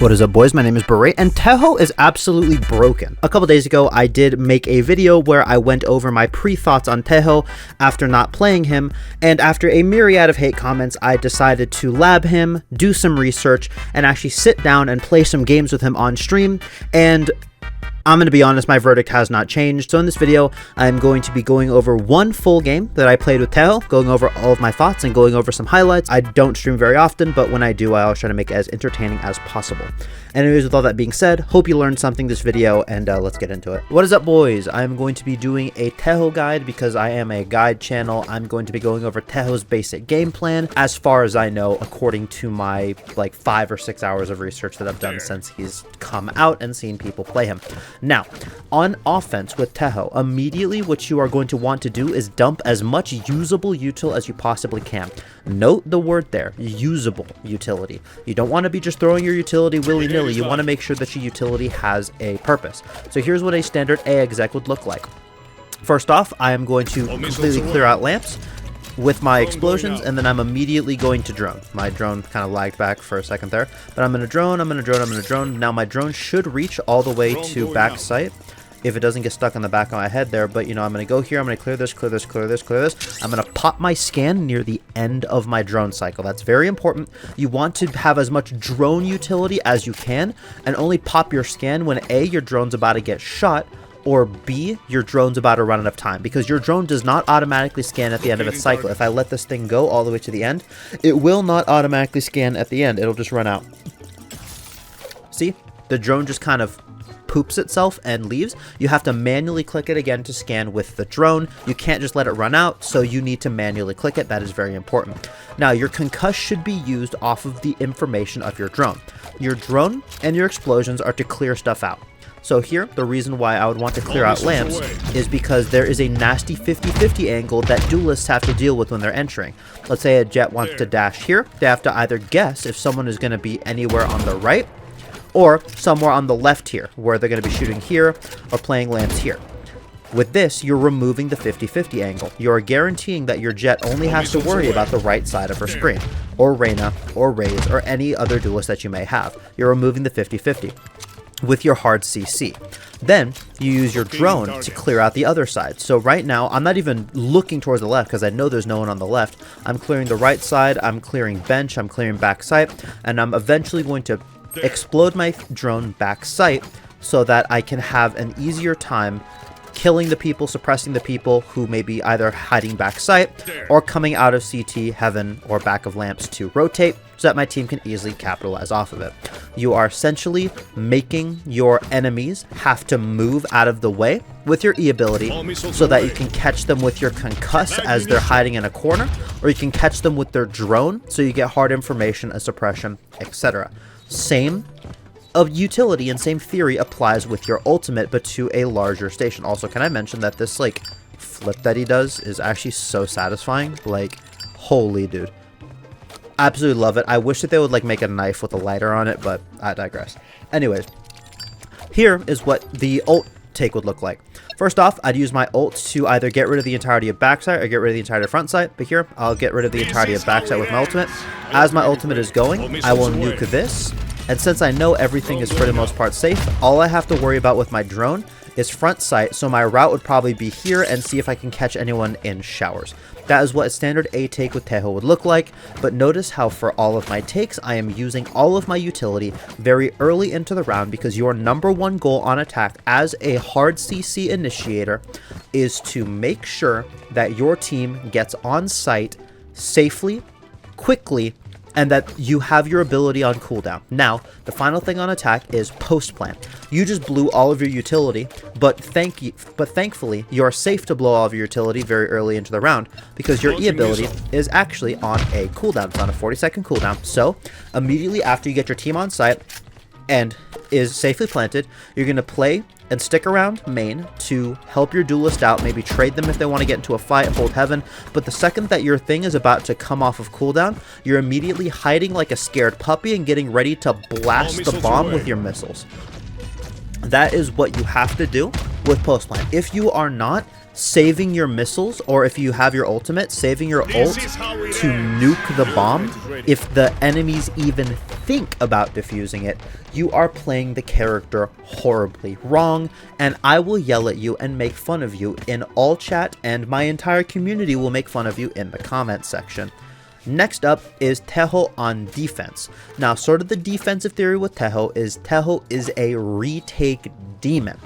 What is up, boys? My name is Berate, and Tejo is absolutely broken. A couple days ago, I did make a video where I went over my pre-thoughts on Tejo after not playing him, and after a myriad of hate comments, I decided to lab him, do some research, and actually sit down and play some games with him on stream, and I'm going to be honest, my verdict has not changed. So in this video, I'm going to be going over one full game that I played with Tejo, going over all of my thoughts and going over some highlights. I don't stream very often, but when I do, I always try to make it as entertaining as possible. Anyways, with all that being said, hope you learned something this video, and let's get into it. What is up, boys? I'm going to be doing a Tejo guide because I am a guide channel. I'm going to be going over Tejo's basic game plan, as far as I know, according to my like 5 or 6 hours of research that I've done since he's come out and seen people play him. Now, on offense with Tejo, immediately what you are going to want to do is dump as much usable util as you possibly can. Note the word there, usable utility. You don't want to be just throwing your utility willy-nilly. You want to make sure that your utility has a purpose. So here's what a standard A exec would look like. First off, I am going to completely clear out lamps with my explosions, and then I'm immediately going to drone. My drone kind of lagged back for a second there, but I'm going to drone, I'm going to drone, I'm going to drone. Now my drone should reach all the way to back sight if it doesn't get stuck on the back of my head there, but you know, I'm going to go here, I'm going to clear this, clear this, clear this, clear this. I'm going to pop my scan near the end of my drone cycle. That's very important. You want to have as much drone utility as you can, and only pop your scan when A, your drone's about to get shot, or B, your drone's about to run out of time, because your drone does not automatically scan at the end of its cycle. If I let this thing go all the way to the end, it will not automatically scan at the end. It'll just run out. See? The drone just kind of poops itself and leaves. You have to manually click it again to scan with the drone. You can't just let it run out, so you need to manually click it. That is very important. Now, your concuss should be used off of the information of your drone. Your drone and your explosions are to clear stuff out. So here, the reason why I would want to clear out lamps is because there is a nasty 50-50 angle that duelists have to deal with when they're entering. Let's say a jet wants to dash here. They have to either guess if someone is going to be anywhere on the right or somewhere on the left here, where they're going to be shooting here or playing lamps here. With this, you're removing the 50-50 angle. You're guaranteeing that your jet only has to worry about the right side of her screen, or Reyna, or Raze, or any other duelist that you may have. You're removing the 50-50 with your hard CC. Then you use your drone to clear out the other side. So right now, I'm not even looking towards the left because I know there's no one on the left. I'm clearing the right side, I'm clearing bench, I'm clearing back sight, and I'm eventually going to explode my drone back sight so that I can have an easier time killing the people, suppressing the people who may be either hiding back sight or coming out of CT, heaven, or back of lamps to rotate, so that my team can easily capitalize off of it. You are essentially making your enemies have to move out of the way with your E ability so that you can catch them with your concuss as they're hiding in a corner, or you can catch them with their drone so you get hard information and suppression, etc. Same of utility and same theory applies with your ultimate, but to a larger station. Also, can I mention that this like flip that he does is actually so satisfying? Like, holy dude. Absolutely love it. I wish that they would like make a knife with a lighter on it, but I digress. Anyways, here is what the ult take would look like. First off, I'd use my ult to either get rid of the entirety of backside or get rid of the entirety of front side, but here I'll get rid of the entirety of backside with my ultimate. As my ultimate is going, I will nuke this, and since I know everything is for the most part safe, all I have to worry about with my drone is front sight, so my route would probably be here and see if I can catch anyone in showers. That is what a standard A take with Tejo would look like, but notice how for all of my takes, I am using all of my utility very early into the round, because your #1 goal on attack as a hard CC initiator is to make sure that your team gets on site safely, quickly, and that you have your ability on cooldown. Now, the final thing on attack is post plant. You just blew all of your utility, but thankfully, you're safe to blow all of your utility very early into the round, because your E ability is actually on a cooldown. It's on a 40-second cooldown. So, immediately after you get your team on site and is safely planted, you're going to play and stick around main to help your duelist out, maybe trade them if they want to get into a fight, hold heaven, but the second that your thing is about to come off of cooldown, you're immediately hiding like a scared puppy and getting ready to blast the bomb with your missiles. That is what you have to do with post plant. If you are not, saving your missiles, or if you have your ultimate, saving your ult to nuke the bomb, if the enemies even think about defusing it, you are playing the character horribly wrong, and I will yell at you and make fun of you in all chat, and my entire community will make fun of you in the comment section. Next up is Tejo on defense. Now, sort of the defensive theory with Tejo is a retake demon.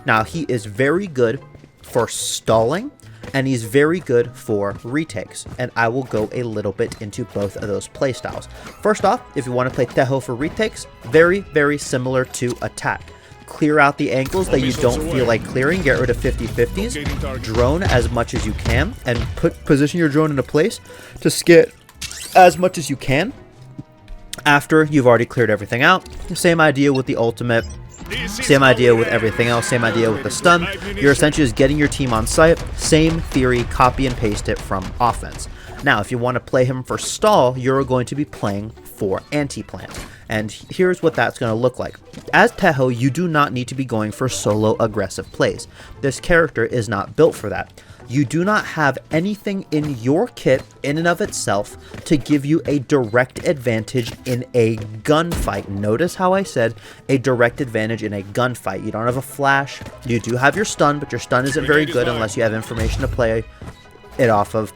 Now, he is very good for stalling, and he's very good for retakes, and I will go a little bit into both of those playstyles. First off, if you want to play Tejo for retakes, very similar to attack. Clear out the angles that you don't feel like clearing, get rid of 50-50s, drone as much as you can, and position your drone in a place to skit as much as you can after you've already cleared everything out. Same idea with the ultimate, same idea with everything else, same idea with the stun. You're essentially just getting your team on site, same theory, copy and paste it from offense. Now, if you want to play him for stall, you're going to be playing for anti-plant. And here's what that's going to look like. As Tejo, you do not need to be going for solo aggressive plays. This character is not built for that. You do not have anything in your kit in and of itself to give you a direct advantage in a gunfight. Notice how I said a direct advantage in a gunfight. You don't have a flash. You do have your stun, but your stun isn't very good unless you have information to play it off of.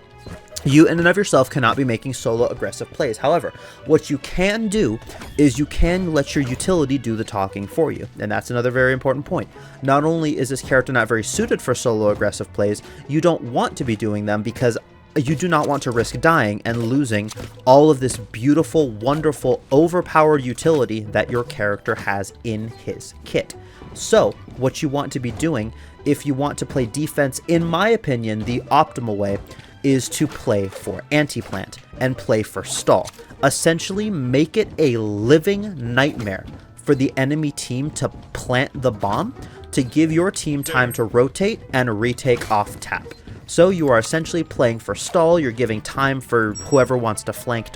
You in and of yourself cannot be making solo aggressive plays. However, what you can do is you can let your utility do the talking for you. And that's another very important point. Not only is this character not very suited for solo aggressive plays, you don't want to be doing them because you do not want to risk dying and losing all of this beautiful, wonderful, overpowered utility that your character has in his kit. So, what you want to be doing, if you want to play defense, in my opinion, the optimal way is to play for anti-plant and play for stall. Essentially, make it a living nightmare for the enemy team to plant the bomb to give your team time to rotate and retake off tap. So you are essentially playing for stall, you're giving time for whoever wants to flank,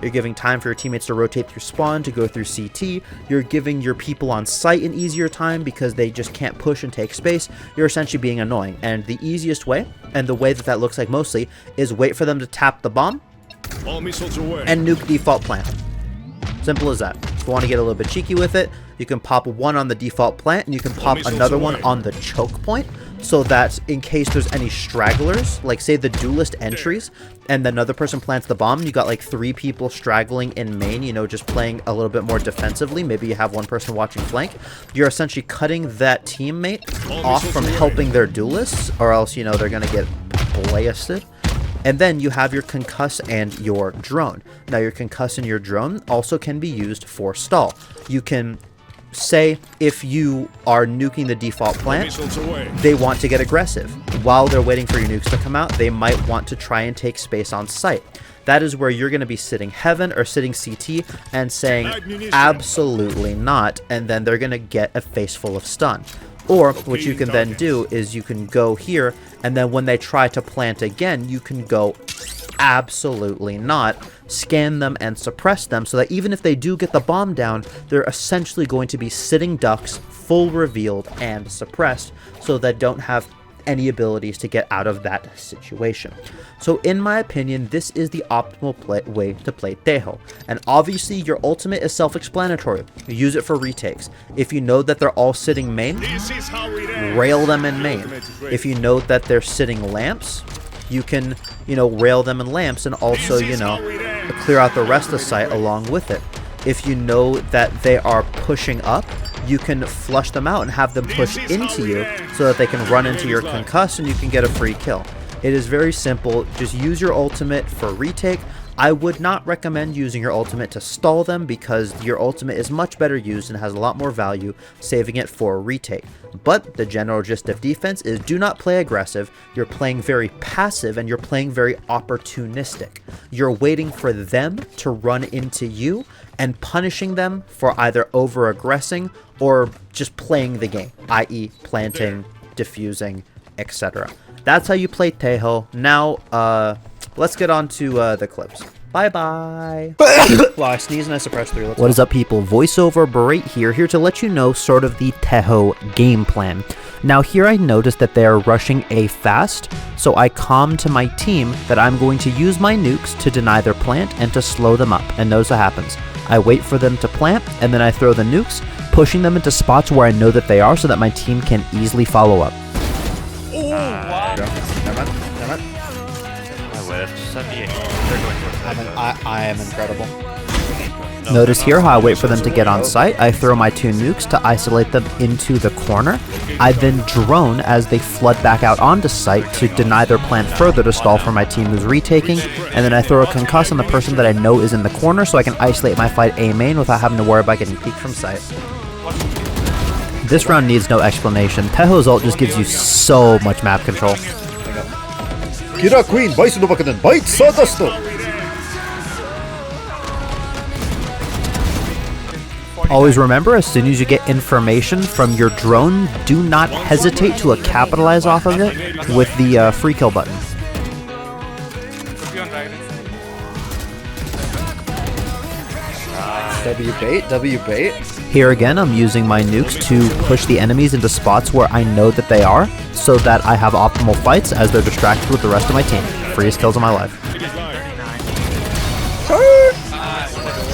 you're giving time for your teammates to rotate through spawn, to go through CT, you're giving your people on site an easier time because they just can't push and take space. You're essentially being annoying, and the easiest way, and the way that that looks like mostly, is wait for them to tap the bomb and nuke default plant. Simple as that. If you want to get a little bit cheeky with it, you can pop one on the default plant and you can pop another one on the choke point, so that in case there's any stragglers, like say the duelist entries and another person plants the bomb, you got like 3 people straggling in main, you know, just playing a little bit more defensively. Maybe you have one person watching flank. You're essentially cutting that teammate off from helping their duelists, or else, you know, they're going to get blasted. And then you have your concuss and your drone. Now, your concuss and your drone also can be used for stall. You can say if you are nuking the default plant, they want to get aggressive. While they're waiting for your nukes to come out, they might want to try and take space on site. That is where you're going to be sitting heaven or sitting CT and saying absolutely not, and then they're going to get a face full of stun. Or what you can then do is you can go here, and then when they try to plant again, you can go absolutely not, scan them and suppress them, so that even if they do get the bomb down, they're essentially going to be sitting ducks, full revealed and suppressed, so that don't have any abilities to get out of that situation. So in my opinion, this is the optimal way to play Tejo. And obviously your ultimate is self-explanatory. You use it for retakes. If you know that they're all sitting main, rail them in main. If you know that they're sitting lamps, you can, you know, rail them in lamps and also, you know, clear out the rest of the site along with it. If you know that they are pushing up, you can flush them out and have them push into you so that they can run into your concuss and you can get a free kill. It is very simple. Just use your ultimate for retake. I would not recommend using your ultimate to stall them because your ultimate is much better used and has a lot more value saving it for a retake. But the general gist of defense is do not play aggressive. You're playing very passive and you're playing very opportunistic. You're waiting for them to run into you and punishing them for either over-aggressing or just playing the game, i.e. planting, diffusing, etc. That's how you play Tejo. Now, let's get on to the clips. Bye-bye. Wow, I sneezed and I suppressed 3. What is up, people? Voiceover Berate here to let you know sort of the Tejo game plan. Now here I noticed that they are rushing A fast, so I calm to my team that I'm going to use my nukes to deny their plant and to slow them up, and notice what happens. I wait for them to plant, and then I throw the nukes, pushing them into spots where I know that they are so that my team can easily follow up. Oh, wow. Never mind. I would have just said the 8. They're going towards the I am incredible. Notice here how I wait for them to get on site. I throw my 2 nukes to isolate them into the corner. I then drone as they flood back out onto site to deny their plant further to stall for my team who's retaking, and then I throw a concuss on the person that I know is in the corner so I can isolate my fight A main without having to worry about getting peeked from sight. This round needs no explanation. Tejo's ult just gives you so much map control. Kira Queen, Bison Novakanen, Bite Sadasto! Always remember, as soon as you get information from your drone, do not hesitate to capitalize off of it with the free kill button. W bait. Here again, I'm using my nukes to push the enemies into spots where I know that they are, so that I have optimal fights as they're distracted with the rest of my team. Freest kills of my life.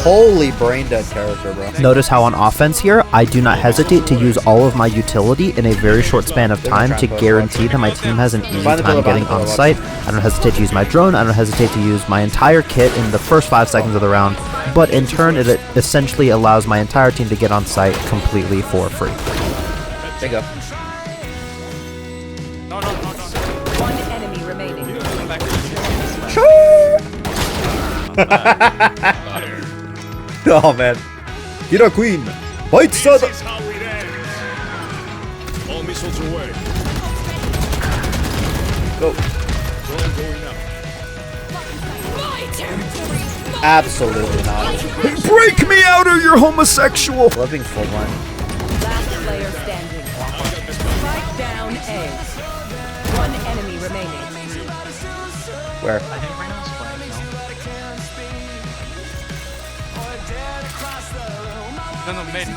Holy brain dead character, bro. Notice how on offense here, I do not hesitate to use all of my utility in a very short span of time to guarantee that my team has an easy time getting on site. I don't hesitate to use my drone, I don't hesitate to use my entire kit in the first 5 seconds of the round, but in turn it essentially allows my entire team to get on site completely for free. There you go. One enemy remaining. Oh man. Kira Queen, Bite Sadasto! All missiles away. Go. Absolutely not. Break me out or you're homosexual! Living full line. Last player standing. Strike down A. One enemy remaining. Where? No, mid.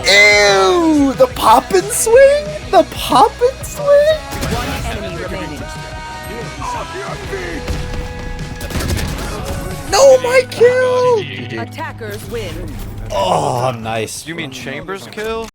Ew! The pop and swing? The pop and swing? One enemy remaining. No, my kill! Attackers win. Oh, nice. You mean Chambers kill?